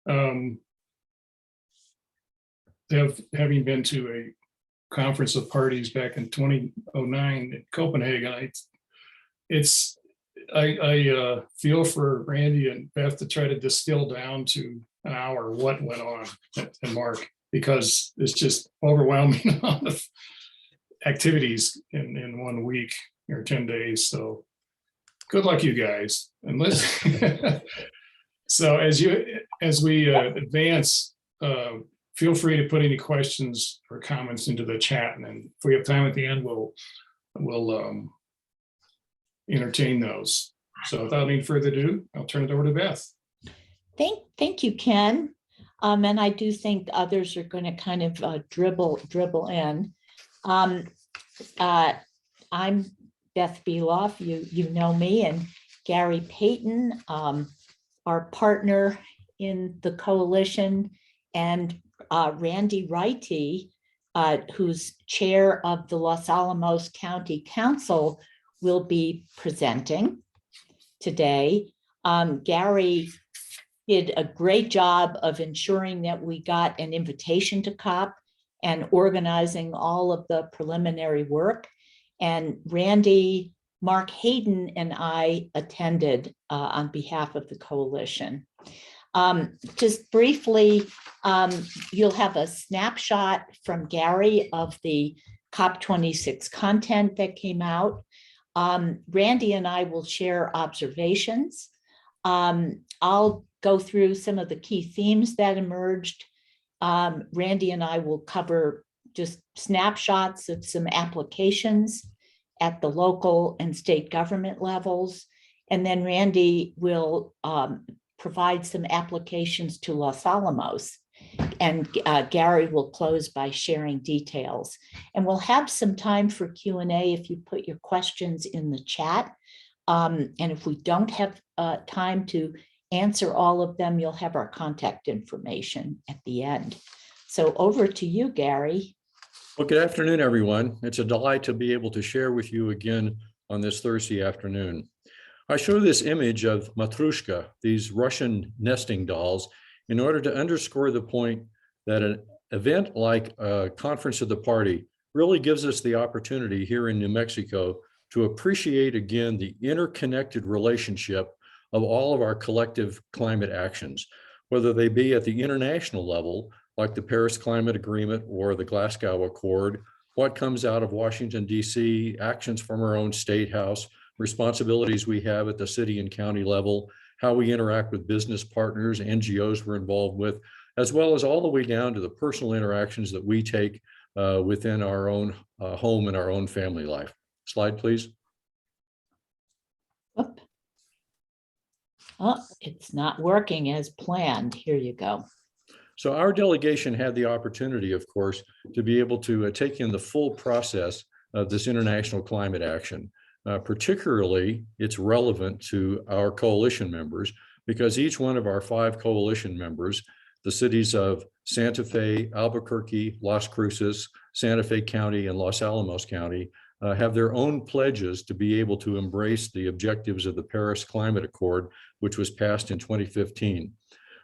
Um, having been to a conference of parties back in 2009 in Copenhagen, I feel for Randy and Beth to try to distill down to an hour what went on and Mark, because it's just overwhelming amount of activities in 1 week or 10 days. So good luck, you guys. And so as we advance, feel free to put any questions or comments into the chat, and then if we have time at the end, we'll entertain those. So without any further ado, I'll turn it over to Beth. Thank you, Ken. And I do think others are going to kind of dribble in. I'm Beth Beloff. You know me, and Gary Payton, our partner in the coalition, and Randy Wrighty, who's chair of the Los Alamos County Council, will be presenting today. Gary did a great job of ensuring that we got an invitation to COP and organizing all of the preliminary work. And Randy, Mark Hayden, and I attended on behalf of the coalition. Just briefly, you'll have a snapshot from Gary of the COP26 content that came out. Randy and I will share observations. I'll go through some of the key themes that emerged. Randy and I will cover just snapshots of some applications at the local and state government levels. And then Randy will provide some applications to Los Alamos. And Gary will close by sharing details. And we'll have some time for Q&A if you put your questions in the chat. And if we don't have time to answer all of them, you'll have our contact information at the end. So over to you, Gary. Well, good afternoon, everyone. It's a delight to be able to share with you again on this Thursday afternoon. I show this image of Matrushka, these Russian nesting dolls, in order to underscore the point that an event like a Conference of the Party really gives us the opportunity here in New Mexico to appreciate again the interconnected relationship of all of our collective climate actions, whether they be at the international level, like the Paris Climate Agreement or the Glasgow Accord, what comes out of Washington, D.C., actions from our own state house, responsibilities we have at the city and county level, how we interact with business partners, NGOs we're involved with, as well as all the way down to the personal interactions that we take within our own home and our own family life. Slide, please. Oop. Oh, it's not working as planned. Here you go. So our delegation had the opportunity, of course, to be able to take in the full process of this international climate action. Particularly, it's relevant to our coalition members because each one of our 5 coalition members, the cities of Santa Fe, Albuquerque, Las Cruces, Santa Fe County, and Los Alamos County, have their own pledges to be able to embrace the objectives of the Paris Climate Accord, which was passed in 2015.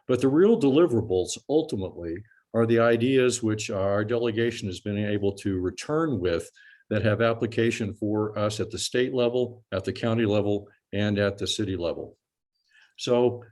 But the real deliverables ultimately are the ideas which our delegation has been able to return with that have application for us at the state level, at the county level, and at the city level. So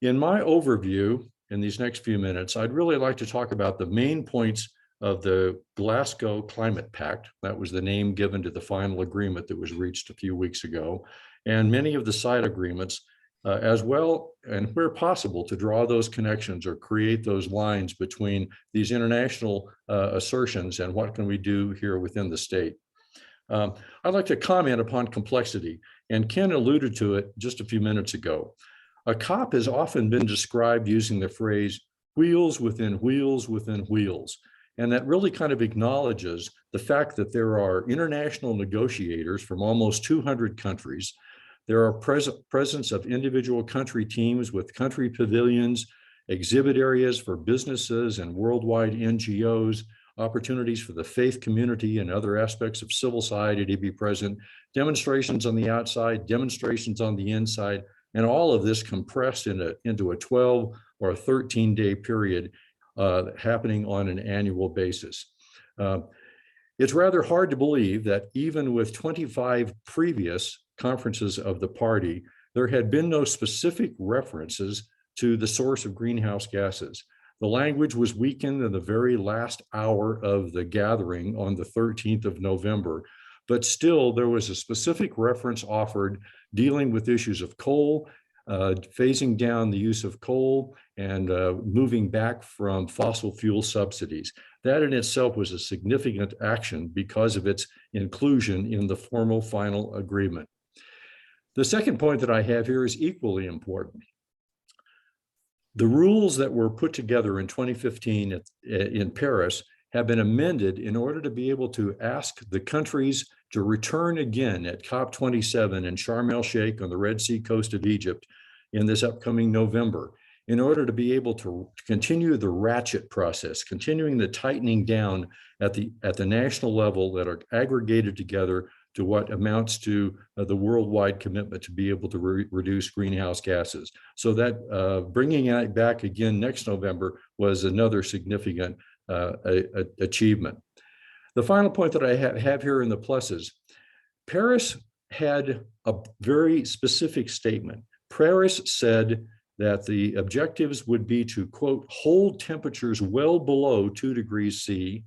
in my overview, in these next few minutes, I'd really like to talk about the main points of the Glasgow Climate Pact. That was the name given to the final agreement that was reached a few weeks ago, and many of the side agreements, as well, and where possible, to draw those connections or create those lines between these international assertions and what can we do here within the state. I'd like to comment upon complexity, and Ken alluded to it just a few minutes ago. A COP has often been described using the phrase wheels within wheels within wheels, and that really kind of acknowledges the fact that there are international negotiators from almost 200 countries. There are presence of individual country teams with country pavilions, exhibit areas for businesses and worldwide NGOs, opportunities for the faith community and other aspects of civil society to be present, demonstrations on the outside, demonstrations on the inside, and all of this compressed into a 12 or a 13-day period happening on an annual basis. It's rather hard to believe that even with 25 previous conferences of the party, there had been no specific references to the source of greenhouse gases. The language was weakened in the very last hour of the gathering on the 13th of November, but still there was a specific reference offered dealing with issues of coal, phasing down the use of coal, and moving back from fossil fuel subsidies. That in itself was a significant action because of its inclusion in the formal final agreement. The second point that I have here is equally important. The rules that were put together in 2015 in Paris have been amended in order to be able to ask the countries to return again at COP27 in Sharm el-Sheikh on the Red Sea coast of Egypt in this upcoming November, in order to be able to continue the ratchet process, continuing the tightening down at the national level that are aggregated together to what amounts to the worldwide commitment to be able to reduce greenhouse gases. So that bringing it back again next November was another significant achievement. The final point that I have here in the pluses, Paris had a very specific statement. Paris said that the objectives would be to, quote, hold temperatures well below 2 degrees C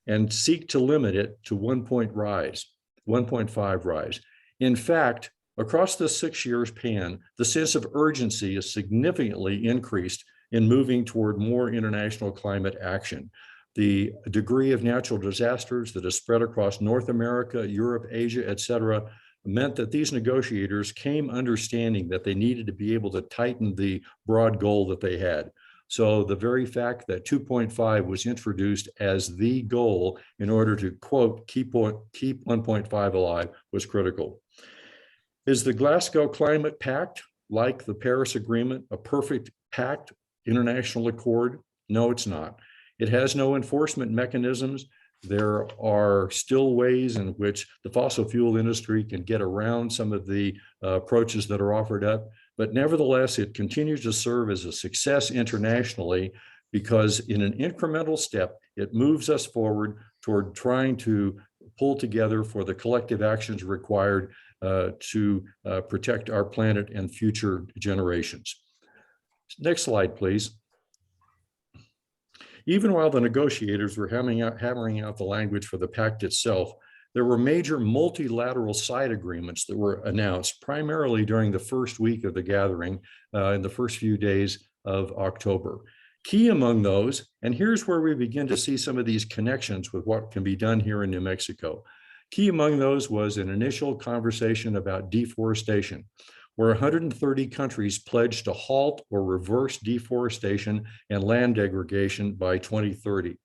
and seek to limit it to 1.5 rise. In fact, across the 6 years span, the sense of urgency is significantly increased in moving toward more international climate action. The degree of natural disasters that has spread across North America, Europe, Asia, et cetera, meant that these negotiators came understanding that they needed to be able to tighten the broad goal that they had. So the very fact that 2.5 was introduced as the goal in order to, quote, keep 1.5 alive was critical. Is the Glasgow Climate Pact, like the Paris Agreement, a perfect pact, international accord? No, it's not. It has no enforcement mechanisms. There are still ways in which the fossil fuel industry can get around some of the approaches that are offered up. But nevertheless, it continues to serve as a success internationally because in an incremental step, it moves us forward toward trying to pull together for the collective actions required to protect our planet and future generations. Next slide, please. Even while the negotiators were hammering out the language for the pact itself, there were major multilateral side agreements that were announced primarily during the first week of the gathering in the first few days of October. Key among those, and here's where we begin to see some of these connections with what can be done here in New Mexico. Key among those was an initial conversation about deforestation, where 130 countries pledged to halt or reverse deforestation and land degradation by 2030.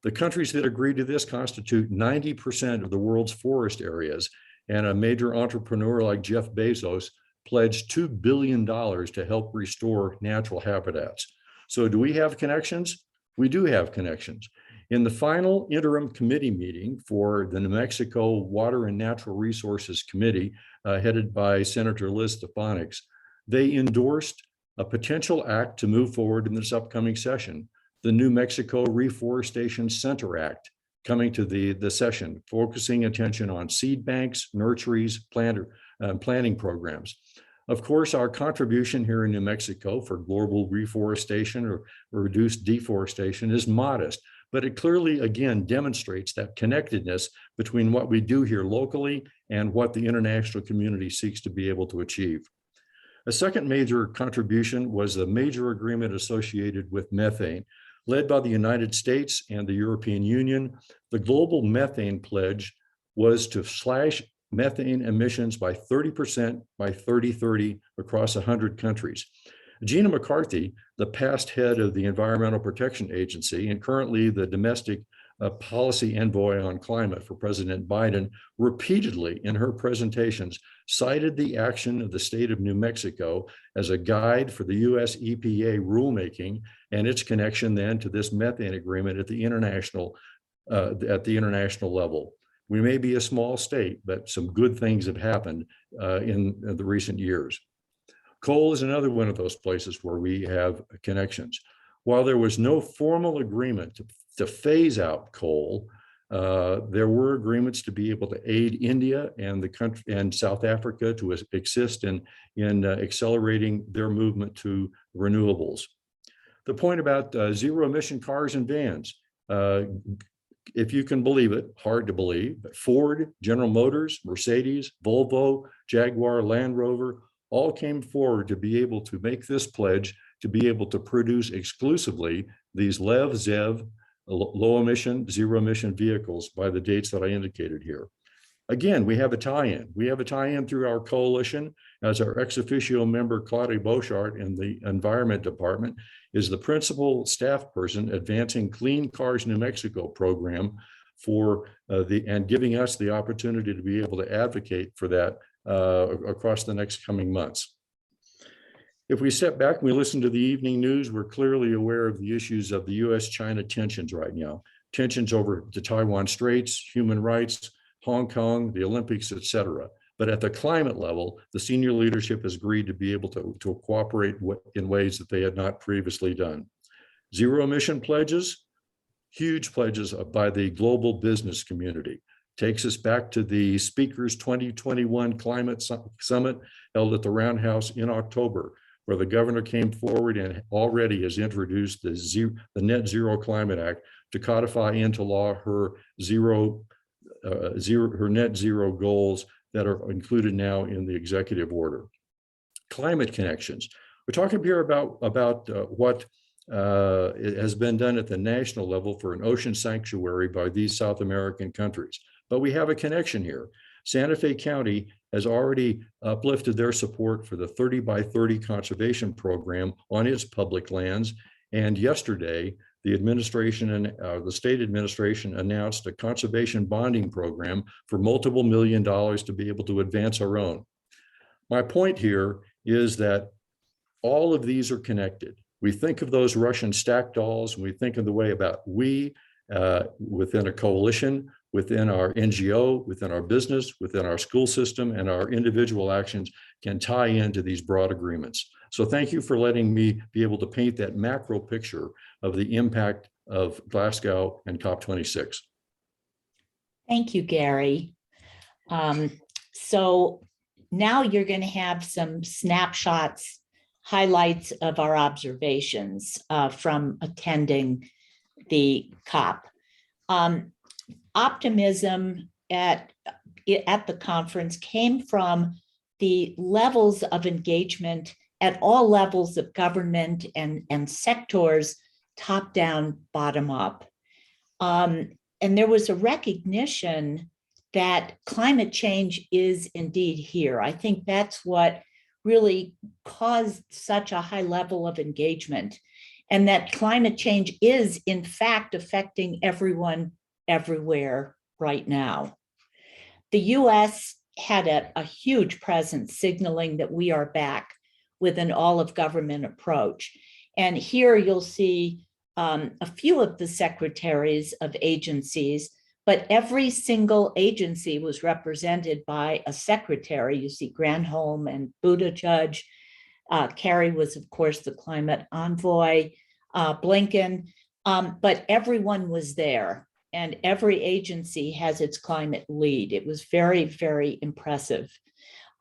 The countries that agreed to this constitute 90% of the world's forest areas, and a major entrepreneur like Jeff Bezos pledged $2 billion to help restore natural habitats. So do we have connections? We do have connections. In the final interim committee meeting for the New Mexico Water and Natural Resources Committee, headed by Senator Liz Stefanik, they endorsed a potential act to move forward in this upcoming session, the New Mexico Reforestation Center Act, coming to the session, focusing attention on seed banks, nurseries, planting programs. Of course, our contribution here in New Mexico for global reforestation or reduced deforestation is modest, but it clearly, again, demonstrates that connectedness between what we do here locally and what the international community seeks to be able to achieve. A second major contribution was a major agreement associated with methane. Led by the United States and the European Union, the global methane pledge was to slash methane emissions by 30% by 2030 across 100 countries. Gina McCarthy, the past head of the Environmental Protection Agency and currently the domestic policy envoy on climate for President Biden, repeatedly in her presentations cited the action of the state of New Mexico as a guide for the US EPA rulemaking and its connection then to this methane agreement at the international level. We may be a small state, but some good things have happened in the recent years. Coal is another one of those places where we have connections. While there was no formal agreement to phase out coal, there were agreements to be able to aid India and the country and South Africa to assist in accelerating their movement to renewables. The point about zero emission cars and vans, if you can believe it, hard to believe, but Ford, General Motors, Mercedes, Volvo, Jaguar, Land Rover, all came forward to be able to make this pledge to be able to produce exclusively these LEV, ZEV, low emission, zero emission vehicles by the dates that I indicated here. Again, we have a tie-in. We have a tie-in through our coalition, as our ex officio member, Claudia Bochart in the Environment Department, is the principal staff person advancing Clean Cars New Mexico program for and giving us the opportunity to be able to advocate for that across the next coming months. If we step back and we listen to the evening news, we're clearly aware of the issues of the US-China tensions right now. Tensions over the Taiwan Straits, human rights, Hong Kong, the Olympics, et cetera. But at the climate level, the senior leadership has agreed to be able to cooperate in ways that they had not previously done. Zero emission pledges, huge pledges by the global business community. Takes us back to the Speaker's 2021 Climate Summit held at the Roundhouse in October, where the governor came forward and already has introduced the Net Zero Climate Act to codify into law her net zero goals that are included now in the executive order. Climate connections. We're talking here about what has been done at the national level for an ocean sanctuary by these South American countries. But we have a connection here. Santa Fe County has already uplifted their support for the 30 by 30 conservation program on its public lands. And yesterday, the administration and the state administration announced a conservation bonding program for multiple $1 million to be able to advance our own. My point here is that all of these are connected. We think of those Russian stack dolls, and we think of the way about we within a coalition, within our NGO, within our business, within our school system, and our individual actions can tie into these broad agreements. So thank you for letting me be able to paint that macro picture of the impact of Glasgow and COP26. Thank you, Gary. So now you're going to have some snapshots, highlights of our observations from attending the COP. Optimism at the conference came from the levels of engagement at all levels of government and sectors, top down, bottom up. And there was a recognition that climate change is indeed here. I think that's what really caused such a high level of engagement, and that climate change is in fact affecting everyone everywhere right now. The US had a huge presence signaling that we are back with an all-of-government approach. And here you'll see a few of the secretaries of agencies, but every single agency was represented by a secretary. You see Granholm and Buttigieg. Kerry was, of course, the climate envoy, Blinken, but everyone was there. And every agency has its climate lead. It was very, very impressive.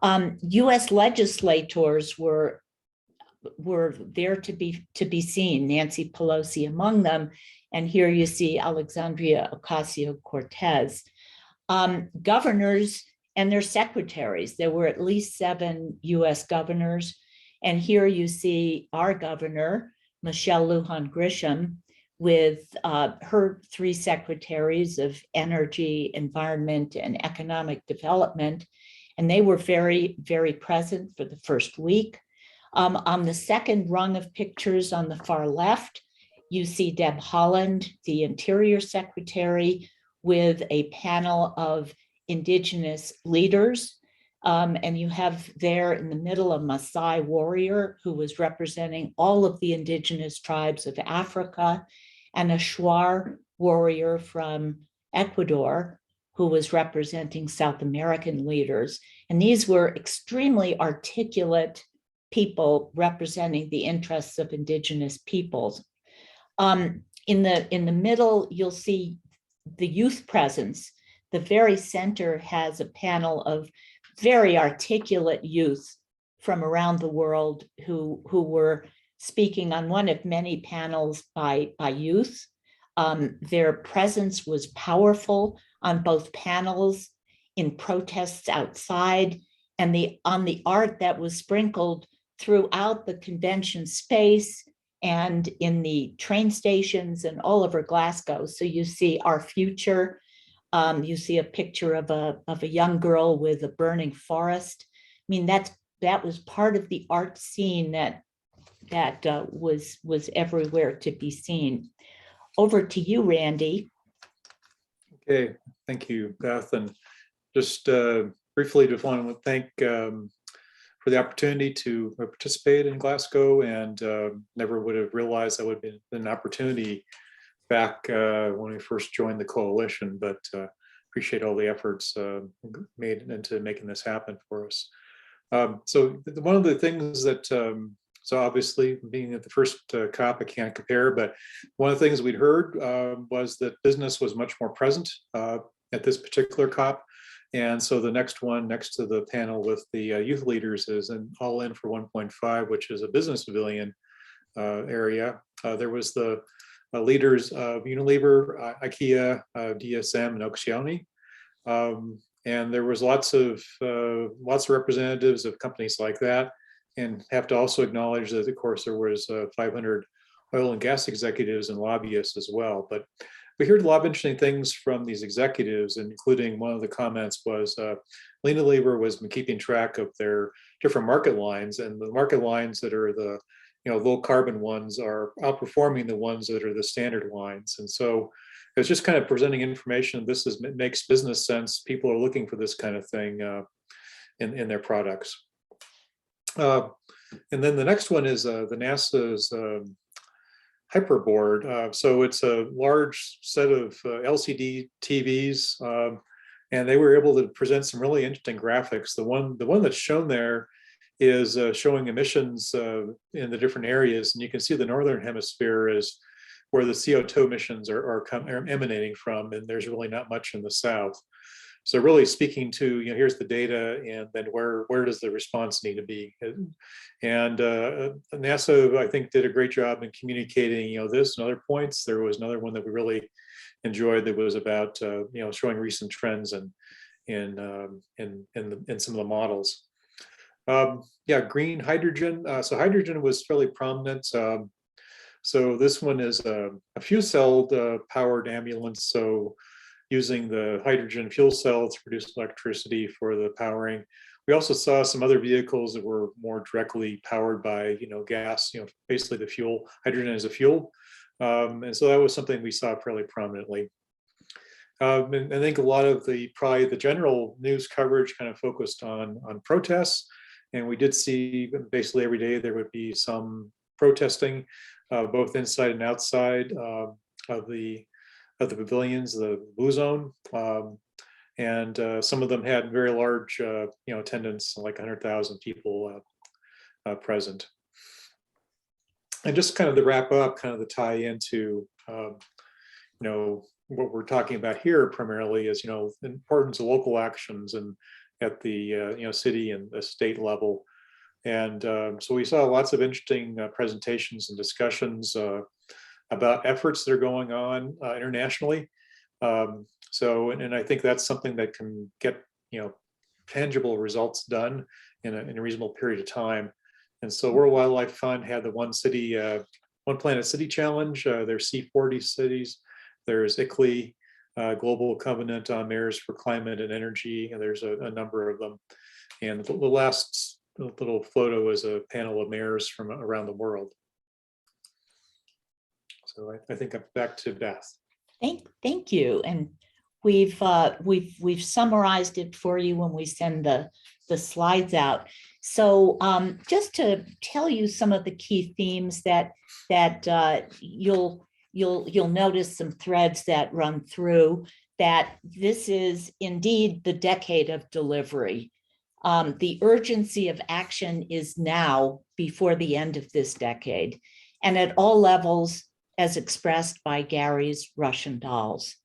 US legislators were there to be seen, Nancy Pelosi among them. And here you see Alexandria Ocasio-Cortez. Governors and their secretaries, there were at least 7 US governors. And here you see our governor, Michelle Lujan Grisham, with her 3 secretaries of energy, environment, and economic development. And they were very, very present for the first week. On the second rung of pictures on the far left, you see Deb Haaland, the Interior Secretary, with a panel of Indigenous leaders. And you have there in the middle a Maasai warrior who was representing all of the Indigenous tribes of Africa, and a Shuar warrior from Ecuador who was representing South American leaders. And these were extremely articulate people representing the interests of Indigenous peoples. In the middle, you'll see the youth presence. The very center has a panel of very articulate youth from around the world who were speaking on one of many panels by youth. Their presence was powerful on both panels, in protests outside, and on the art that was sprinkled throughout the convention space and in the train stations and all over Glasgow. So you see our future. You see a picture of a young girl with a burning forest. I mean, that was part of the art scene that was everywhere to be seen. Over to you, Randy. Okay, thank you, Beth. And just briefly, just want to thank for the opportunity to participate in Glasgow, and never would have realized that would have been an opportunity back when we first joined the coalition, but appreciate all the efforts made into making this happen for us. So one of the things that, so obviously being at the first COP, I can't compare, but one of the things we'd heard was that business was much more present at this particular COP. And so the next one next to the panel with the youth leaders is an all in for 1.5, which is a business pavilion area. There was the leaders of Unilever, IKEA, DSM, and Oxioni. And there was lots of representatives of companies like that. And have to also acknowledge that, of course, there was 500 oil and gas executives and lobbyists as well. But we heard a lot of interesting things from these executives, including one of the comments was Unilever was keeping track of their different market lines, and the market lines that are the low carbon ones are outperforming the ones that are the standard lines. And so it's just kind of presenting information. This makes business sense. People are looking for this kind of thing in their products. And then the next one is the NASA's Hyperboard. So it's a large set of LCD TVs, and they were able to present some really interesting graphics. The one that's shown there is showing emissions in the different areas, and you can see the northern hemisphere is where the CO2 emissions are emanating from, and there's really not much in the south. So really speaking to, here's the data, and then where does the response need to be? And NASA, I think, did a great job in communicating, this and other points. There was another one that we really enjoyed that was about, showing recent trends and in some of the models. Green hydrogen. So hydrogen was fairly prominent. So this one is a fuel cell powered ambulance. So using the hydrogen fuel cell to produce electricity for the powering. We also saw some other vehicles that were more directly powered by, gas, basically the fuel, hydrogen as a fuel. And so that was something we saw fairly prominently. And I think a lot of probably the general news coverage kind of focused on protests. And we did see basically every day there would be some protesting, both inside and outside of the pavilions, the blue zone, and some of them had very large, attendance, like 100,000 people present. And just kind of to wrap up, kind of the tie into, what we're talking about here primarily is, the importance of local actions and at the city and the state level. And so we saw lots of interesting presentations and discussions about efforts that are going on internationally. And I think that's something that can get, tangible results done in a reasonable period of time. And so World Wildlife Fund had the One Planet City Challenge. There's C40 cities. There's ICLEI, Global Covenant on Mayors for Climate and Energy. And there's a number of them. And the last little photo is a panel of mayors from around the world. So I think I'm back to Beth. Thank you. And we've summarized it for you when we send the slides out. So just to tell you some of the key themes that you'll notice some threads that run through, that this is indeed the decade of delivery. The urgency of action is now before the end of this decade, and at all levels as expressed by Gary's Russian dolls.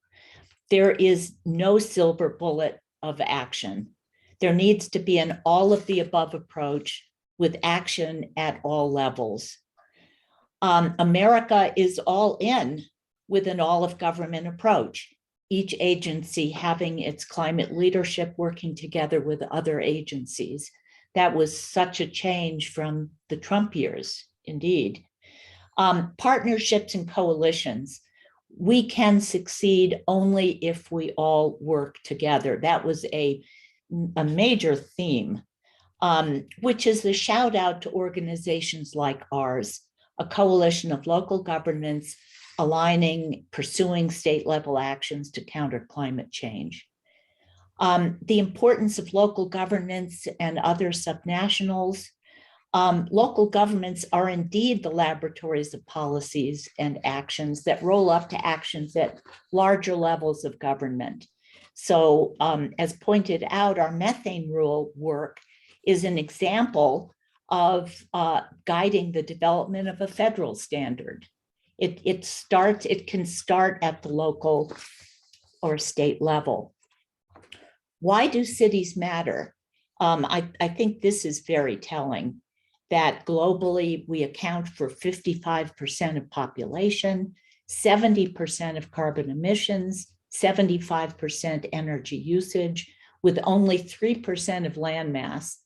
There is no silver bullet of action. There needs to be an all of the above approach with action at all levels. America is all in with an all of government approach, each agency having its climate leadership working together with other agencies. That was such a change from the Trump years, indeed. Partnerships and coalitions. We can succeed only if we all work together. That was a major theme, which is the shout out to organizations like ours, a coalition of local governments aligning, pursuing state level actions to counter climate change. The importance of local governance and other subnationals. Local governments are indeed the laboratories of policies and actions that roll up to actions at larger levels of government. So as pointed out, our methane rule work is an example of guiding the development of a federal standard. It can start at the local or state level. Why do cities matter? I think this is very telling, that globally we account for 55% of population, 70% of carbon emissions, 75% energy usage, with only 3% of land mass,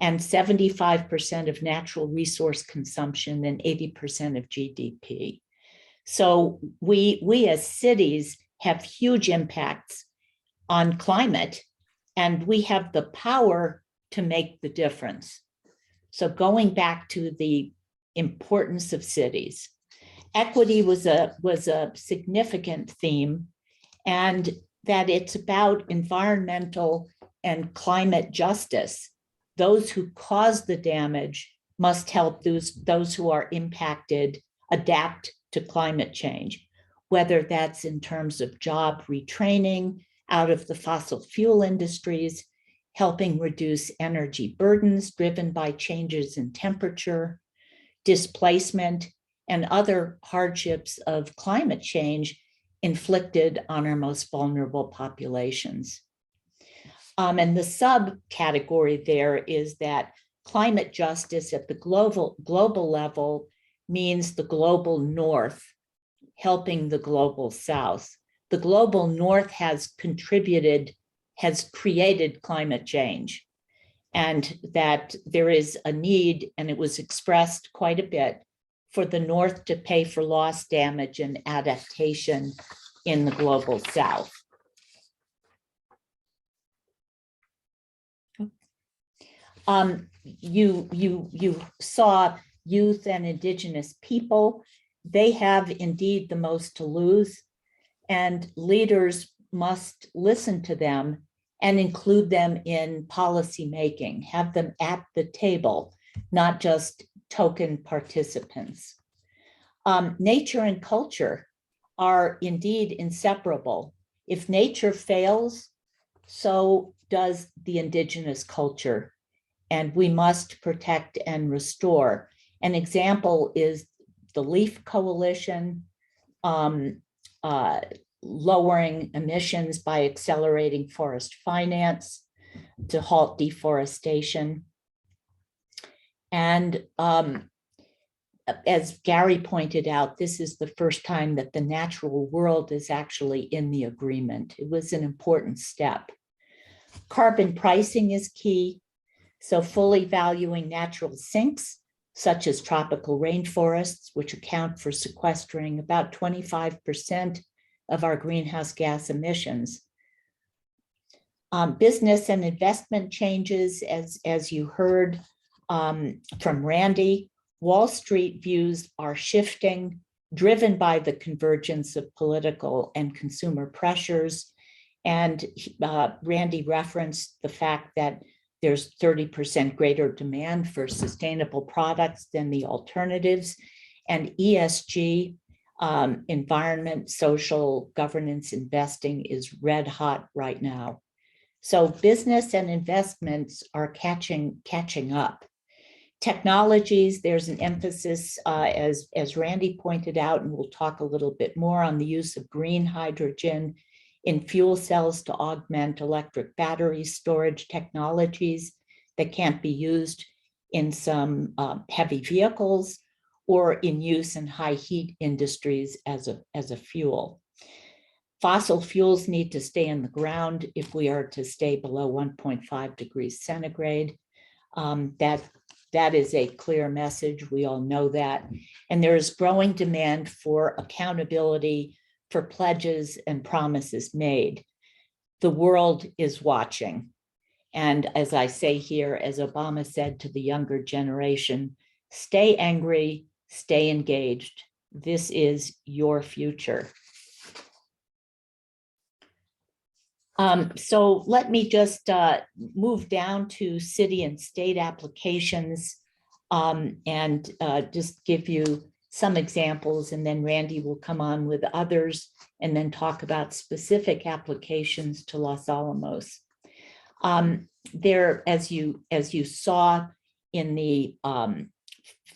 and 75% of natural resource consumption and 80% of GDP. So we as cities have huge impacts on climate, and we have the power to make the difference. So going back to the importance of cities, equity was a significant theme, and that it's about environmental and climate justice. Those who cause the damage must help those who are impacted adapt to climate change, whether that's in terms of job retraining out of the fossil fuel industries, helping reduce energy burdens driven by changes in temperature, displacement, and other hardships of climate change inflicted on our most vulnerable populations. And the subcategory there is that climate justice at the global level means the global north helping the global south. The global north has created climate change, and that there is a need, and it was expressed quite a bit, for the north to pay for lost damage and adaptation in the global south. You saw youth and indigenous people. They have indeed the most to lose, and leaders must listen to them and include them in policy making, have them at the table, not just token participants. Nature and culture are indeed inseparable. If nature fails, so does the indigenous culture, and we must protect and restore. An example is the Leaf Coalition, lowering emissions by accelerating forest finance to halt deforestation. And as Gary pointed out, this is the first time that the natural world is actually in the agreement. It was an important step. Carbon pricing is key. So fully valuing natural sinks, such as tropical rainforests, which account for sequestering about 25% of our greenhouse gas emissions. Business and investment changes, as you heard from Randy, Wall Street views are shifting, driven by the convergence of political and consumer pressures. And Randy referenced the fact that there's 30% greater demand for sustainable products than the alternatives, and ESG, environment, social governance investing is red hot right now. So business and investments are catching up. Technologies, there's an emphasis, as Randy pointed out, and we'll talk a little bit more on the use of green hydrogen in fuel cells to augment electric battery storage technologies that can't be used in some heavy vehicles or in use in high heat industries as a fuel. Fossil fuels need to stay in the ground if we are to stay below 1.5 degrees centigrade. That is a clear message. We all know that. And there is growing demand for accountability for pledges and promises made. The world is watching. And as I say here, as Obama said to the younger generation, stay angry, stay engaged. This is your future. So let me just move down to city and state applications and just give you some examples, and then Randy will come on with others and then talk about specific applications to Los Alamos. There, as you saw in the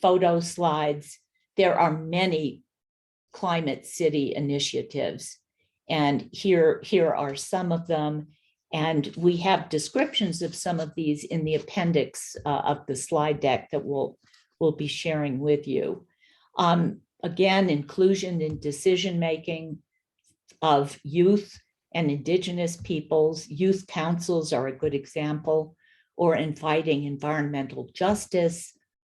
photo slides, there are many climate city initiatives. And here are some of them. And we have descriptions of some of these in the appendix of the slide deck that we'll be sharing with you. Again, inclusion in decision-making of youth and indigenous peoples. Youth councils are a good example, or inviting environmental justice,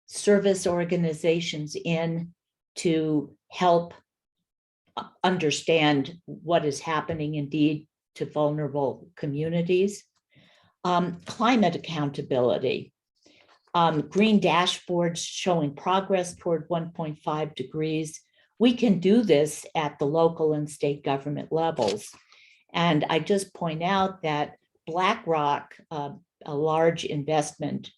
service organizations in to help understand what is happening indeed to vulnerable communities. Climate accountability. Green dashboards showing progress toward 1.5 degrees. We can do this at the local and state government levels. And I just point out that BlackRock, a large investment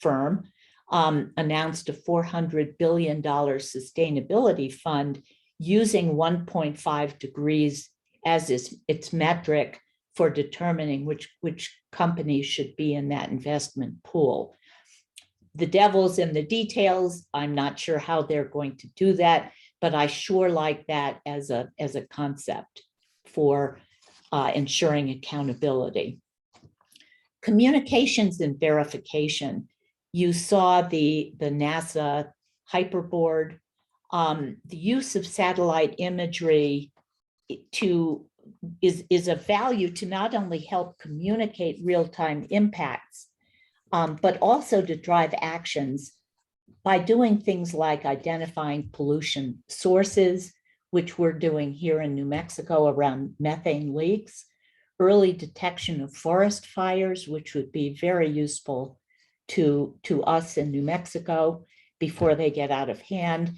firm, announced a $400 billion sustainability fund using 1.5 degrees as its metric for determining which companies should be in that investment pool. The devil's in the details. I'm not sure how they're going to do that, but I sure like that as a concept for ensuring accountability. Communications and verification. You saw the NASA hyperboard. The use of satellite imagery is of value to not only help communicate real-time impacts, but also to drive actions by doing things like identifying pollution sources, which we're doing here in New Mexico around methane leaks, early detection of forest fires, which would be very useful to us in New Mexico before they get out of hand,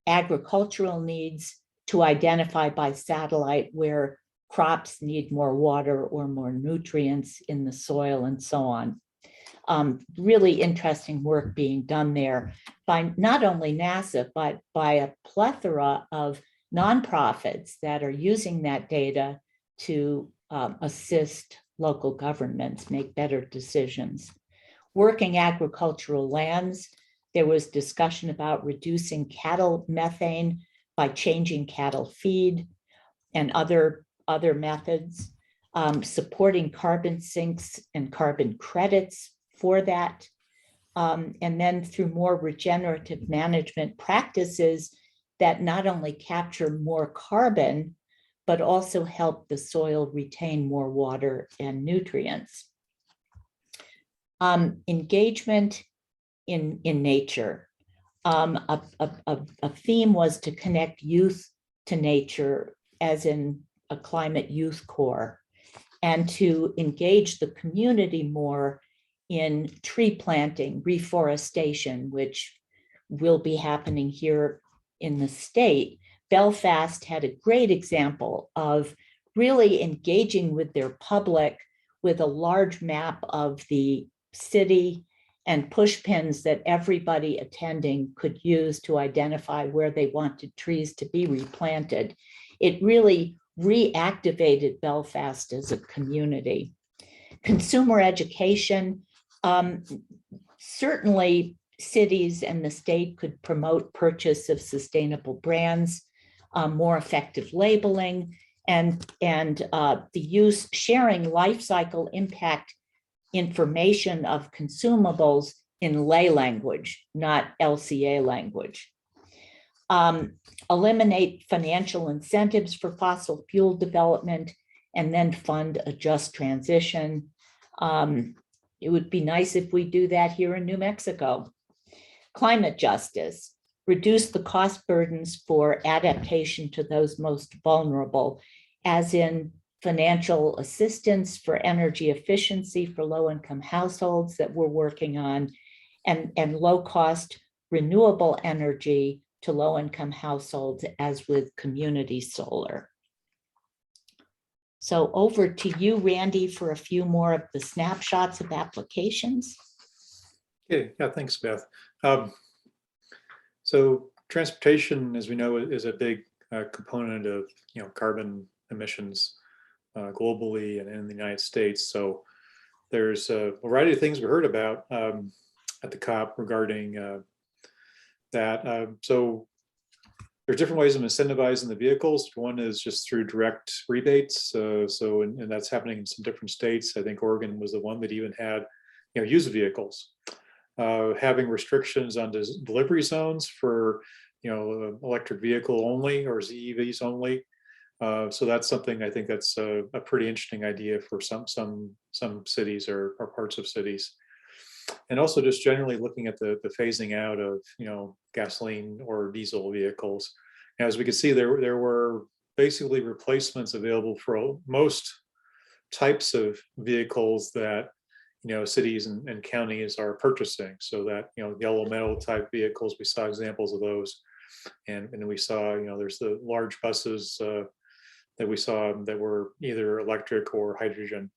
agricultural needs to identify by satellite where crops need more water or more nutrients in the soil and so on. Really interesting work being done there by not only NASA, but by a plethora of nonprofits that are using that data to assist local governments make better decisions. Working agricultural lands, there was discussion about reducing cattle methane by changing cattle feed and other methods, supporting carbon sinks and carbon credits for that. And then through more regenerative management practices that not only capture more carbon, but also help the soil retain more water and nutrients. Engagement in nature. A theme was to connect youth to nature, as in a climate youth corps, and to engage the community more in tree planting, reforestation, which will be happening here in the state. Belfast had a great example of really engaging with their public with a large map of the city and push pins that everybody attending could use to identify where they wanted trees to be replanted. It really reactivated Belfast as a community. Consumer education. Certainly, cities and the state could promote purchase of sustainable brands, more effective labeling, and the use, sharing life cycle impact information of consumables in lay language, not LCA language. Eliminate financial incentives for fossil fuel development, and then fund a just transition. It would be nice if we do that here in New Mexico. Climate justice, reduce the cost burdens for adaptation to those most vulnerable, as in financial assistance for energy efficiency for low-income households that we're working on, and low-cost renewable energy to low-income households, as with community solar. So over to you, Randy, for a few more of the snapshots of applications. Okay, yeah, thanks, Beth. So transportation, as we know, is a big component of carbon emissions globally and in the United States. So there's a variety of things we heard about at the COP regarding that. So there's different ways of incentivizing the vehicles. One is just through direct rebates. And that's happening in some different states. I think Oregon was the one that even had used vehicles. Having restrictions on delivery zones for electric vehicle only or ZEVs only. So that's something I think that's a pretty interesting idea for some cities or parts of cities. And also just generally looking at the phasing out of gasoline or diesel vehicles. As we could see, there were basically replacements available for most types of vehicles that cities and counties are purchasing. So that yellow metal type vehicles, we saw examples of those, and we saw there's the large buses that we saw that were either electric or hydrogen.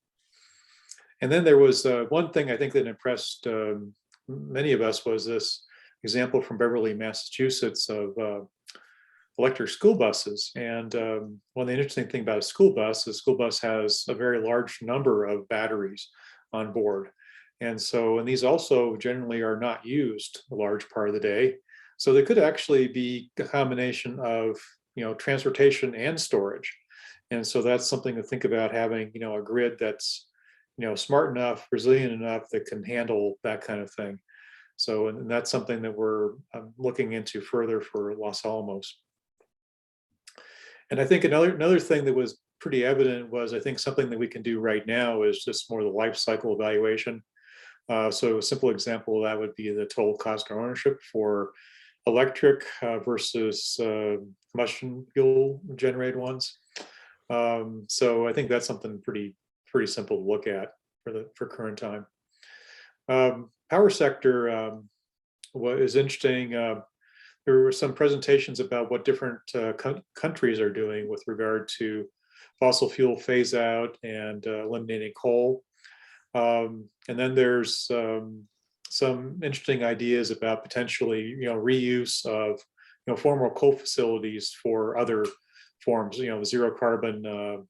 And then there was one thing I think that impressed many of us was this example from Beverly, Massachusetts of electric school buses. And one of the interesting things about a school bus is a school bus has a very large number of batteries on board. And these also generally are not used a large part of the day. So they could actually be a combination of transportation and storage. And so that's something to think about, having a grid that's smart enough, resilient enough that can handle that kind of thing. So, and that's something that we're looking into further for Los Alamos. And I think another thing that was pretty evident was, I think something that we can do right now is just more the life cycle evaluation. So a simple example of that would be the total cost of ownership for electric versus combustion fuel generated ones. So I think that's something pretty simple to look at for current time. Power sector is interesting. There were some presentations about what different countries are doing with regard to fossil fuel phase out and eliminating coal. And then there's some interesting ideas about potentially reuse of former coal facilities for other forms, zero carbon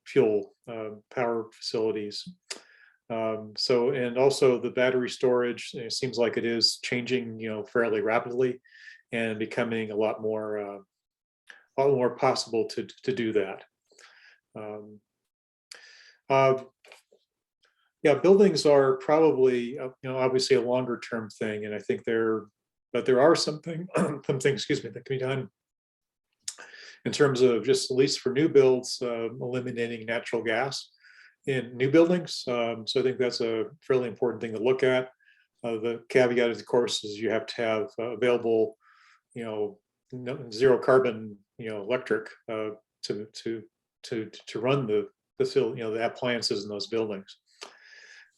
fuel power facilities. And also the battery storage, it seems like it is changing fairly rapidly and becoming a lot more possible to do that. Yeah, buildings are probably obviously a longer term thing, and I think there are some things excuse me, that can be done in terms of just, at least for new builds, eliminating natural gas in new buildings. So I think that's a fairly important thing to look at. The caveat, of course, is you have to have available, zero carbon, electric to run the appliances in those buildings.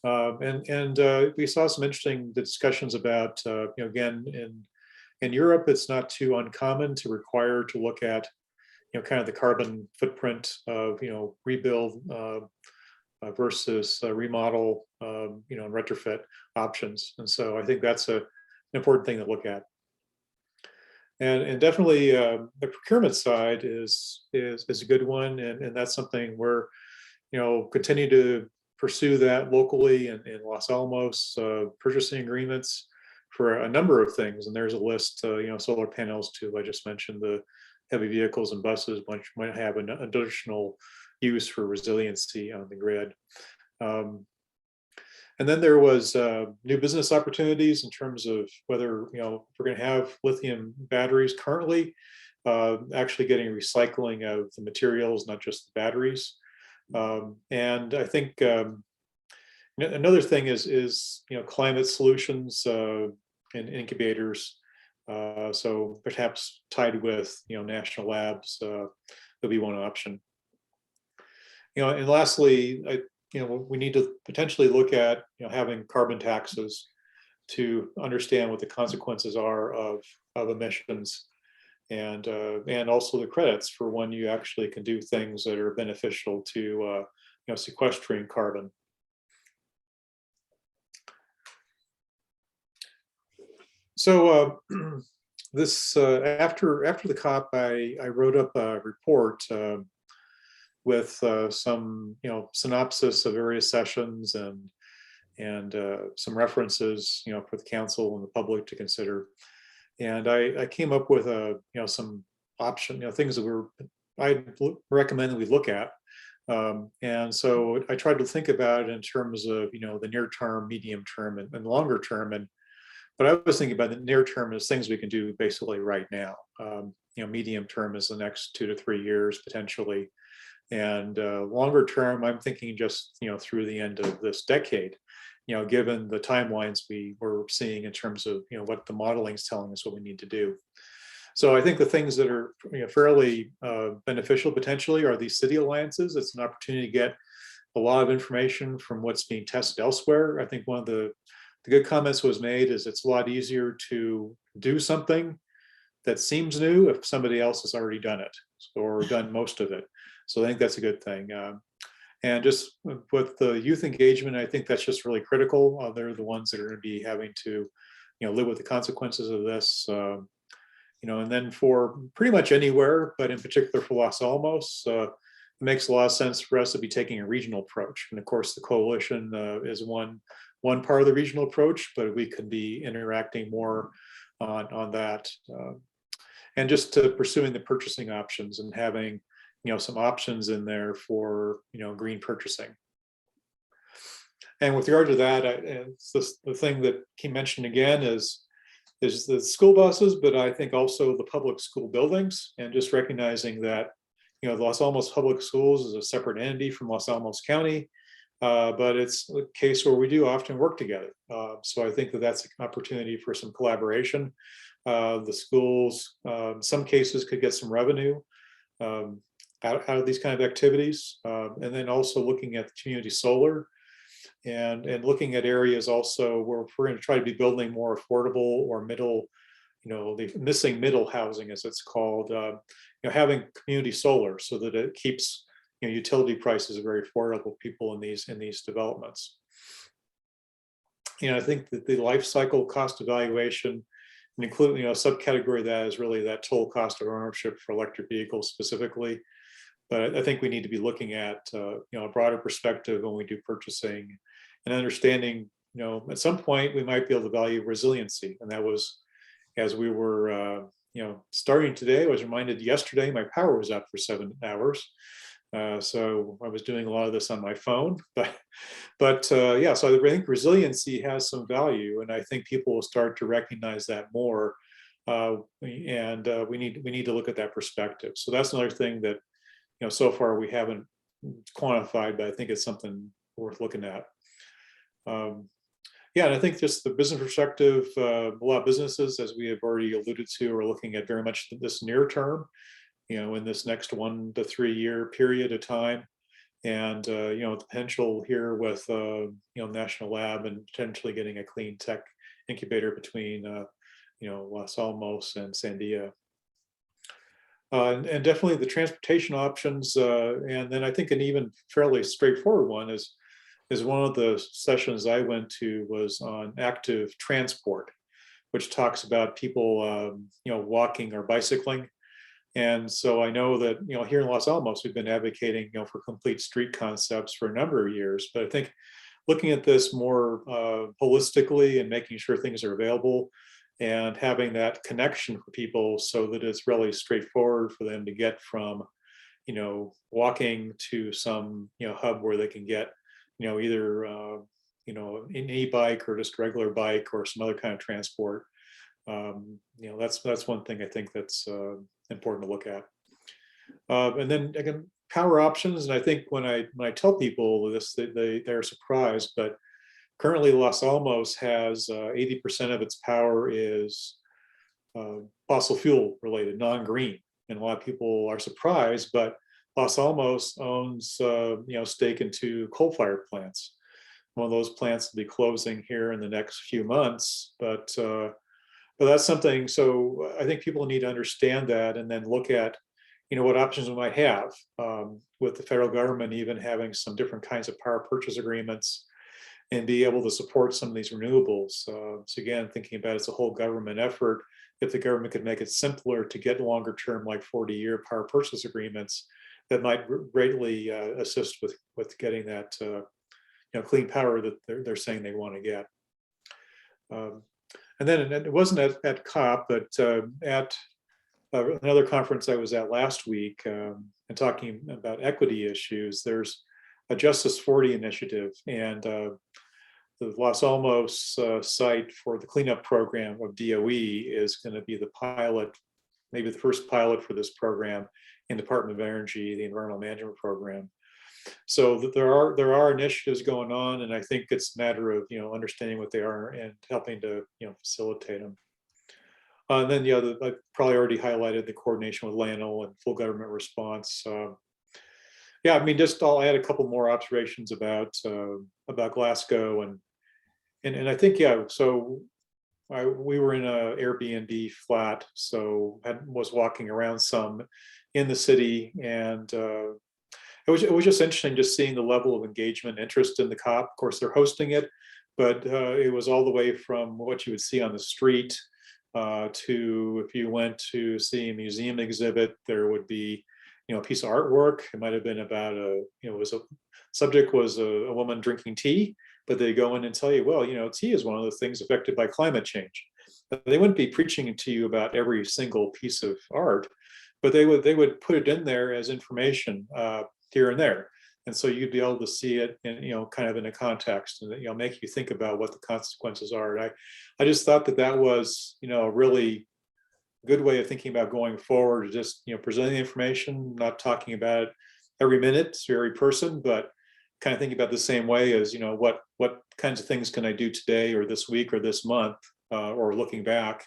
We saw some interesting discussions about, again, in Europe, it's not too uncommon to require to look at, kind of the carbon footprint of, rebuild versus remodel, and retrofit options. And so I think that's an important thing to look at. And definitely the procurement side is a good one, and that's something we're continue to pursue that locally in Los Alamos, purchasing agreements for a number of things. And there's a list, solar panels too. I just mentioned the heavy vehicles and buses, which might have an additional use for resiliency on the grid. And then there was new business opportunities in terms of whether, if we're going to have lithium batteries currently, actually getting recycling of the materials, not just the batteries. And I think another thing is climate solutions and incubators. So perhaps tied with national labs, there'll be one option. And lastly, we need to potentially look at having carbon taxes to understand what the consequences are of emissions, and also the credits for when you actually can do things that are beneficial to sequestering carbon. So this after the COP, I wrote up a report with some synopsis of various sessions and some references for the council and the public to consider. And I came up with some option things that I recommend that we look at. And so I tried to think about it in terms of the near term, medium term, and longer term. But I was thinking about the near term as things we can do basically right now. Medium term is the next 2 to 3 years potentially. And longer term, I'm thinking just through the end of this decade, given the timelines we were seeing in terms of what the modeling is telling us what we need to do. So I think the things that are fairly beneficial potentially are these city alliances. It's an opportunity to get a lot of information from what's being tested elsewhere. I think one of the good comments was made is it's a lot easier to do something that seems new if somebody else has already done it or done most of it. So I think that's a good thing. And just with the youth engagement, I think that's just really critical. They're the ones that are going to be having to, live with the consequences of this. And then for pretty much anywhere, but in particular for Los Alamos, it makes a lot of sense for us to be taking a regional approach. And of course, the coalition is one part of the regional approach, but we could be interacting more on that. And just to pursuing the purchasing options and having some options in there for green purchasing. And with regard to that, the thing that he mentioned again is the school buses, but I think also the public school buildings, and just recognizing that Los Alamos Public Schools is a separate entity from Los Alamos County, but it's a case where we do often work together. So I think that that's an opportunity for some collaboration. The schools, in some cases, could get some revenue out of these kind of activities, and then also looking at the community solar and looking at areas also where we're going to try to be building more affordable or middle, the missing middle housing as it's called, having community solar so that it keeps utility prices very affordable for people in these developments. I think that the life cycle cost evaluation, and including a subcategory of that is really that total cost of ownership for electric vehicles specifically. But I think we need to be looking at a broader perspective when we do purchasing and understanding, at some point we might be able to value resiliency. And that was, as we were, starting today, I was reminded yesterday my power was out for 7 hours. So I was doing a lot of this on my phone, but yeah, so I think resiliency has some value, and I think people will start to recognize that more. And we need to look at that perspective. So that's another thing that so far we haven't quantified, but I think it's something worth looking at. Yeah, and I think just the business perspective, a lot of businesses, as we have already alluded to, are looking at very much this near term, in this next 1 to 3 year period of time. And, the potential here with, National Lab and potentially getting a clean tech incubator between, Los Alamos and Sandia. And definitely the transportation options. And then I think an even fairly straightforward one is one of the sessions I went to was on active transport, which talks about people, walking or bicycling. And so I know that, here in Los Alamos, we've been advocating, for complete street concepts for a number of years. But I think looking at this more holistically and making sure things are available and having that connection for people so that it's really straightforward for them to get from, walking to some, hub where they can get, either, an e-bike or just a regular bike or some other kind of transport. That's one thing I think that's important to look at. And then again, power options. And I think when I tell people this, they're surprised, but currently Los Alamos has 80% of its power is fossil fuel related, non-green. And a lot of people are surprised, but Los Alamos owns, stake in 2 coal-fired plants. One of those plants will be closing here in the next few months, but that's something. So I think people need to understand that and then look at, what options we might have with the federal government, even having some different kinds of power purchase agreements and be able to support some of these renewables. So again, thinking about it as a whole government effort, if the government could make it simpler to get longer term, like 40-year power purchase agreements, that might greatly assist with getting that clean power that they're saying they want to get. And then it wasn't at COP, but at another conference I was at last week, and talking about equity issues, there's a Justice 40 initiative, and the Los Alamos site for the cleanup program of DOE is going to be the pilot, maybe the first pilot for this program in the Department of Energy, the Environmental Management Program. So there are initiatives going on, and I think it's a matter of understanding what they are and helping to facilitate them. And then I probably already highlighted the coordination with LANL and full government response. Yeah, I mean, I'll add a couple more observations about Glasgow and I think so we were in a Airbnb flat, so I was walking around some in the city, and it was just interesting just seeing the level of engagement, interest in the COP. Of course, they're hosting it, but it was all the way from what you would see on the street to if you went to see a museum exhibit, there would be a piece of artwork. It might have been about subject was a woman drinking tea, but they go in and tell you, well, tea is one of the things affected by climate change. They wouldn't be preaching to you about every single piece of art, but they would put it in there as information here and there. And so you'd be able to see it in, kind of in a context, and make you think about what the consequences are. And I just thought that was, a really good way of thinking about going forward, just, presenting the information, not talking about it every minute to every person, but kind of thinking about the same way as, what kinds of things can I do today or this week or this month, or looking back,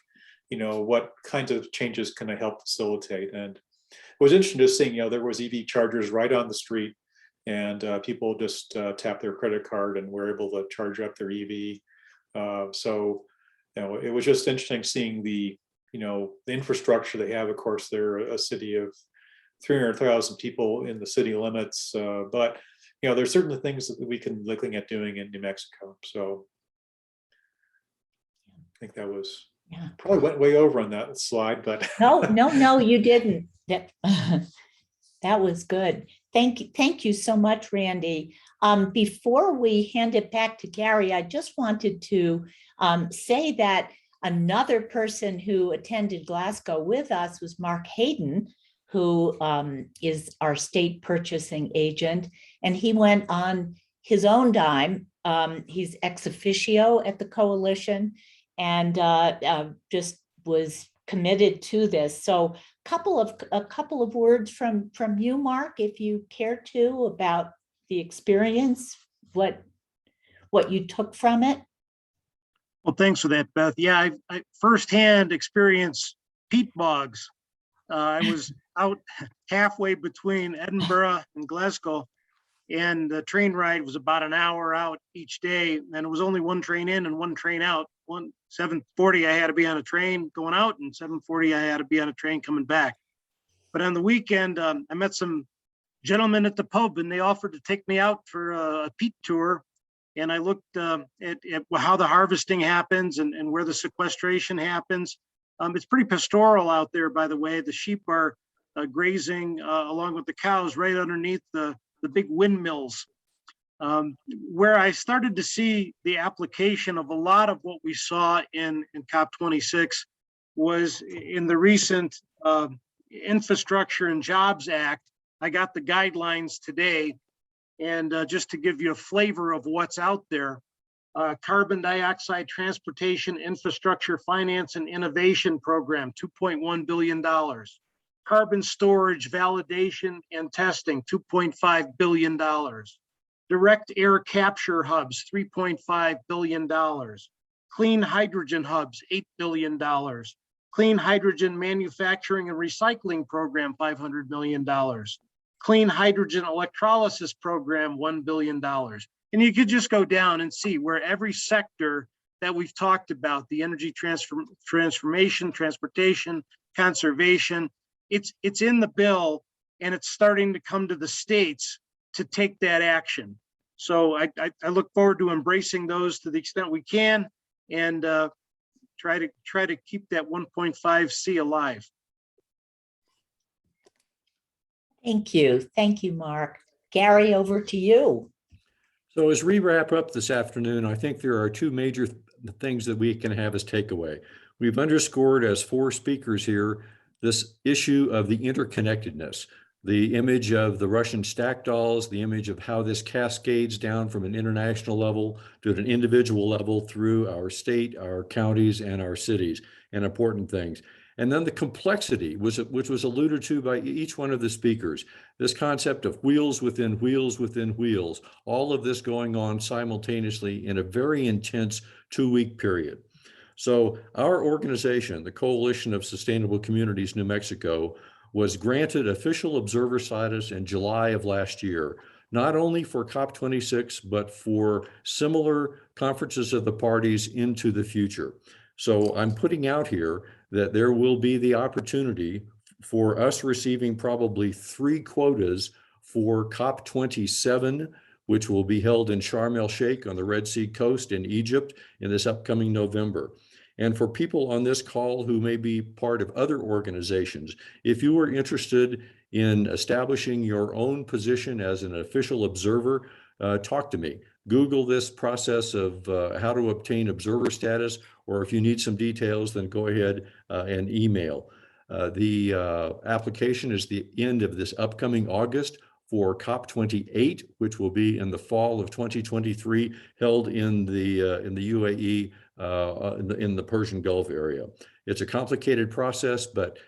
what kinds of changes can I help facilitate? And it was interesting just seeing, there was EV chargers right on the street, and people just tap their credit card and were able to charge up their EV. So, it was just interesting seeing the infrastructure they have. Of course, they're a city of 300,000 people in the city limits, but there's certainly things that we can looking at doing in New Mexico. So I think that was probably went way over on that slide, but no, you didn't. That was good. Thank you so much, Randy. Before we hand it back to Gary, I just wanted to say that another person who attended Glasgow with us was Mark Hayden, who is our state purchasing agent, and he went on his own dime. He's ex officio at the coalition, and just was committed to this. So a couple of words from you, Mark, if you care to, about the experience, what you took from it. Well, thanks for that, Beth. Yeah, I firsthand experienced peat bogs. I was out halfway between Edinburgh and Glasgow, and the train ride was about an hour out each day, and it was only one train in and one train out. 7:40 I had to be on a train going out, and 7:40 I had to be on a train coming back. But on the weekend, I met some gentlemen at the pub, and they offered to take me out for a peat tour. And I looked at how the harvesting happens and where the sequestration happens. It's pretty pastoral out there, by the way. The sheep are grazing along with the cows right underneath the big windmills. Where I started to see the application of a lot of what we saw in COP26 was in the recent Infrastructure and Jobs Act. I got the guidelines today, and just to give you a flavor of what's out there, carbon dioxide transportation infrastructure finance and innovation program, $2.1 billion. Carbon storage validation and testing, $2.5 billion. Direct air capture hubs, $3.5 billion. Clean hydrogen hubs, $8 billion. Clean hydrogen manufacturing and recycling program, $500 million. Clean hydrogen electrolysis program, $1 billion. And you could just go down and see where every sector that we've talked about, the energy transformation, transportation, conservation, it's in the bill, and it's starting to come to the states to take that action. So I look forward to embracing those to the extent we can, and try to keep that 1.5C alive. Thank you. Thank you, Mark. Gary, over to you. So as we wrap up this afternoon, I think there are two major things that we can have as takeaway. We've underscored as four speakers here this issue of the interconnectedness, the image of the Russian stack dolls, the image of how this cascades down from an international level to an individual level through our state, our counties, and our cities, and important things. And then the complexity, which was alluded to by each one of the speakers, this concept of wheels within wheels within wheels, all of this going on simultaneously in a very intense 2-week period. So our organization, the Coalition of Sustainable Communities New Mexico, was granted official observer status in July of last year, not only for COP26, but for similar conferences of the parties into the future. So I'm putting out here that there will be the opportunity for us receiving probably 3 quotas for COP27, which will be held in Sharm el-Sheikh on the Red Sea coast in Egypt in this upcoming November. And for people on this call who may be part of other organizations, if you are interested in establishing your own position as an official observer, talk to me. Google this process of how to obtain observer status, or if you need some details, then go ahead and email. The application is the end of this upcoming August for COP28, which will be in the fall of 2023, held in the UAE, in the Persian Gulf area. It's a complicated process, but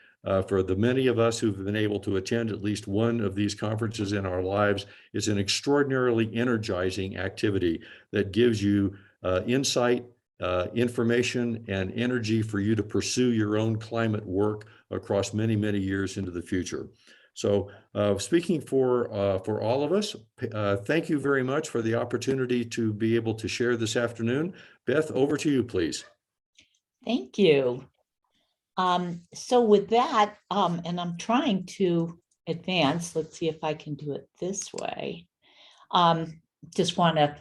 for the many of us who've been able to attend at least one of these conferences in our lives, it's an extraordinarily energizing activity that gives you insight, information, and energy for you to pursue your own climate work across many, many years into the future. So speaking for all of us, thank you very much for the opportunity to be able to share this afternoon. Beth, over to you, please. Thank you. So with that, and I'm trying to advance, let's see if I can do it this way. Just want to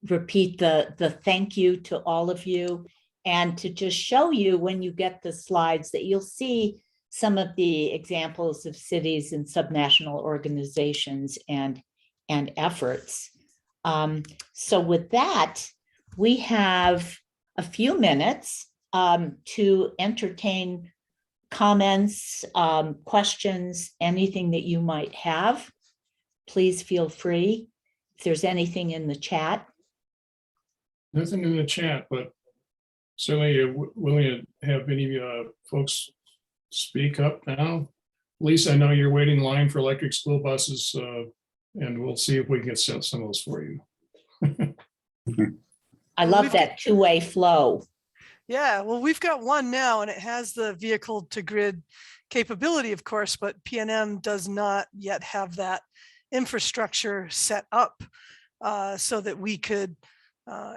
repeat the thank you to all of you, and to just show you when you get the slides that you'll see some of the examples of cities and subnational organizations and efforts. So with that, we have a few minutes to entertain comments, questions, anything that you might have. Please feel free. If there's anything in the chat. Nothing in the chat, but certainly willing to have any folks speak up now. Lisa, I know you're waiting in line for electric school buses, and we'll see if we can get some of those for you. I love that two-way flow. Yeah, well, we've got one now, and it has the vehicle to grid capability, of course, but PNM does not yet have that infrastructure set up so that we could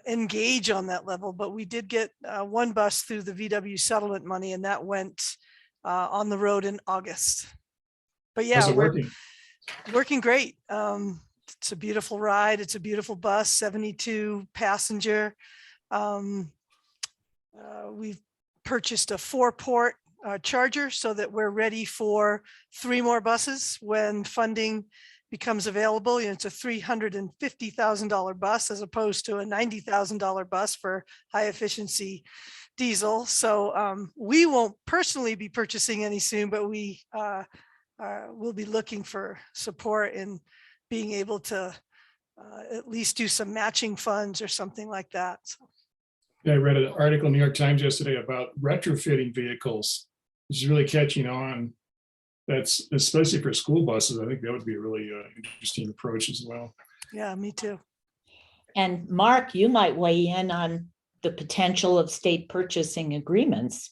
engage on that level. But we did get one bus through the VW settlement money, and that went on the road in August. But yeah, we're working great. It's a beautiful ride. It's a beautiful bus, 72 passenger. We've purchased a 4-port charger so that we're ready for 3 more buses when funding becomes available. It's a $350,000 bus as opposed to a $90,000 bus for high efficiency diesel. So we won't personally be purchasing any soon, but we will be looking for support in being able to at least do some matching funds or something like that. So. Yeah, I read an article in the New York Times yesterday about retrofitting vehicles, which is really catching on. That's especially for school buses. I think that would be a really interesting approach as well. Yeah, me too. And Mark, you might weigh in on the potential of state purchasing agreements.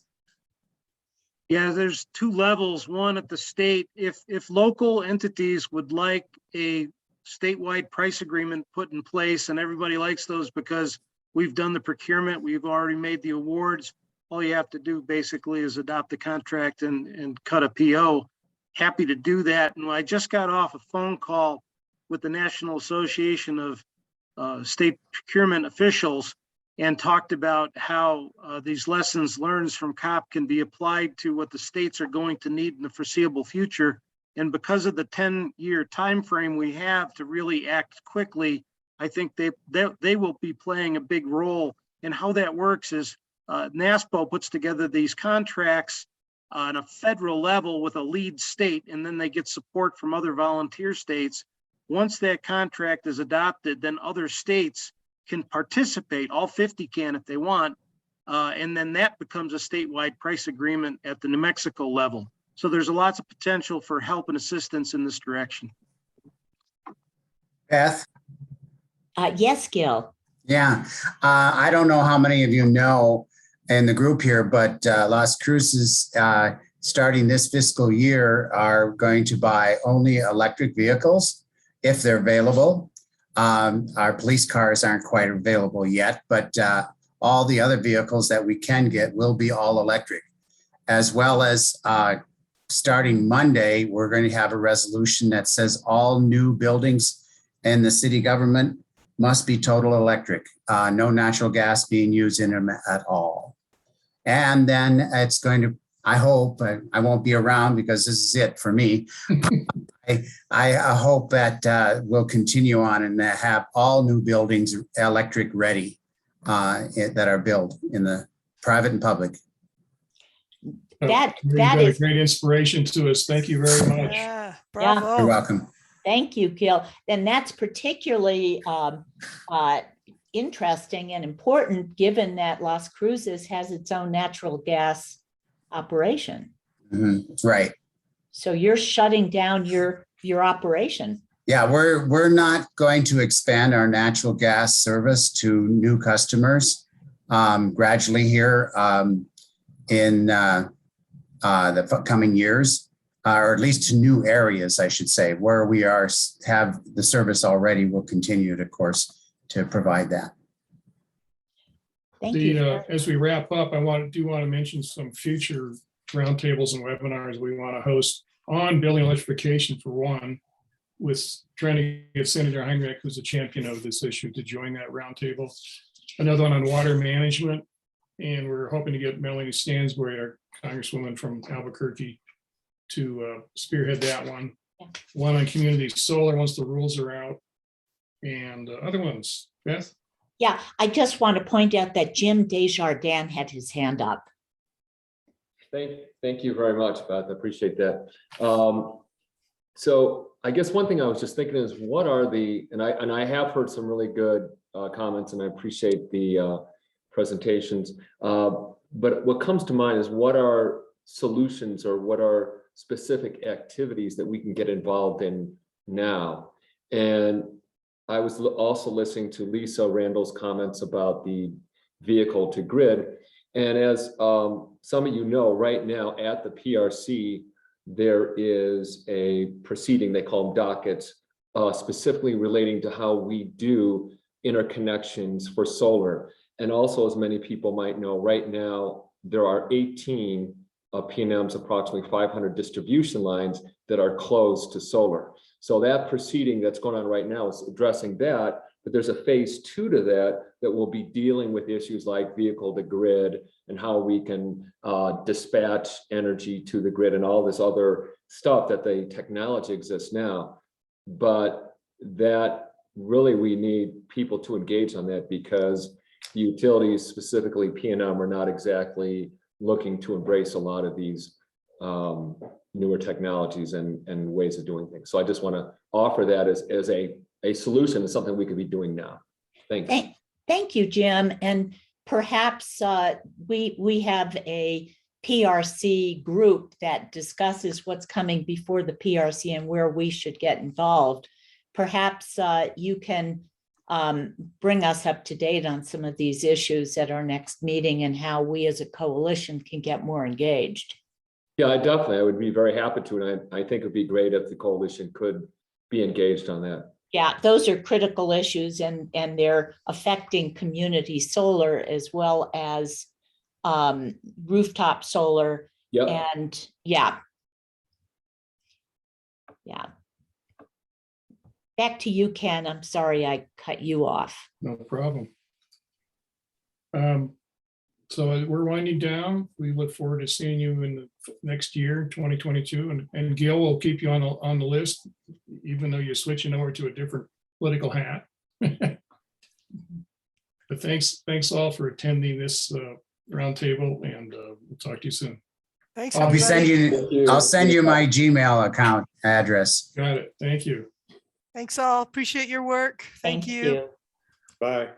Yeah, there's 2 levels. One at the state, if local entities would like a statewide price agreement put in place, and everybody likes those because we've done the procurement, we've already made the awards. All you have to do basically is adopt the contract and cut a PO. Happy to do that. And I just got off a phone call with the National Association of State Procurement Officials and talked about how these lessons learned from COP can be applied to what the states are going to need in the foreseeable future. And because of the 10-year time frame we have to really act quickly, I think they will be playing a big role. And how that works is NASPO puts together these contracts on a federal level with a lead state, and then they get support from other volunteer states. Once that contract is adopted, then other states can participate, all 50 can if they want, and then that becomes a statewide price agreement at the New Mexico level. So there's lots of potential for help and assistance in this direction. Beth? Yes, Gil. Yeah, I don't know how many of you know in the group here, but Las Cruces, starting this fiscal year, are going to buy only electric vehicles if they're available. Our police cars aren't quite available yet, but all the other vehicles that we can get will be all electric, as well as starting Monday, we're going to have a resolution that says all new buildings in the city government must be total electric, no natural gas being used in them at all. And then it's going to, I hope, I won't be around because this is it for me. I hope that we'll continue on and have all new buildings electric ready that are built in the private and public. That You've been a is great inspiration to us. Thank you very much. Yeah, bravo. You're welcome. Thank you, Gil. And that's particularly interesting and important given that Las Cruces has its own natural gas operation. Mm-hmm. Right. So you're shutting down your operation. Yeah, we're not going to expand our natural gas service to new customers gradually here in the coming years, or at least to new areas, I should say, where we have the service already. We'll continue, of course, to provide that. Thank you. As we wrap up, I do want to mention some future roundtables and webinars we want to host on building electrification, for one, with trying to get Senator Heinrich, who's a champion of this issue, to join that roundtable. Another one on water management, and we're hoping to get Melanie Stansbury, our Congresswoman from Albuquerque, to spearhead that one. Yeah. One on community solar once the rules are out, and other ones. Beth? Yeah, I just want to point out that Jim Desjardins had his hand up. Thank you very much, Beth. I appreciate that. So I guess one thing I was just thinking is, what are the, and I have heard some really good comments, and I appreciate the presentations. But what comes to mind is, what are solutions or what are specific activities that we can get involved in now? And I was also listening to Lisa Randall's comments about the vehicle to grid. And as some of you know, right now at the PRC, there is a proceeding, they call them dockets, specifically relating to how we do interconnections for solar. And also, as many people might know, right now, there are 18 PNMs, approximately 500 distribution lines that are closed to solar. So that proceeding that's going on right now is addressing that, but there's a phase 2 to that that will be dealing with issues like vehicle to grid and how we can dispatch energy to the grid and all this other stuff that the technology exists now. But that really we need people to engage on that because the utilities, specifically PNM, are not exactly looking to embrace a lot of these newer technologies and ways of doing things. So I just want to offer that as a solution to something we could be doing now. Thanks. Thank you, Jim. And perhaps we have a PRC group that discusses what's coming before the PRC and where we should get involved. Perhaps you can bring us up to date on some of these issues at our next meeting and how we as a coalition can get more engaged. Yeah, I would be very happy to. And I think it'd be great if the coalition could be engaged on that. Yeah, those are critical issues and they're affecting community solar as well as rooftop solar. Yeah. And yeah. Back to you, Ken. I'm sorry I cut you off. No problem. So we're winding down. We look forward to seeing you in the next year, 2022. And Gil will keep you on the list, even though you're switching over to a different political hat. But thanks all for attending this roundtable, and we'll talk to you soon. Thanks. I'll send you my Gmail account address. Got it. Thank you. Thanks all. Appreciate your work. Thank you. Bye.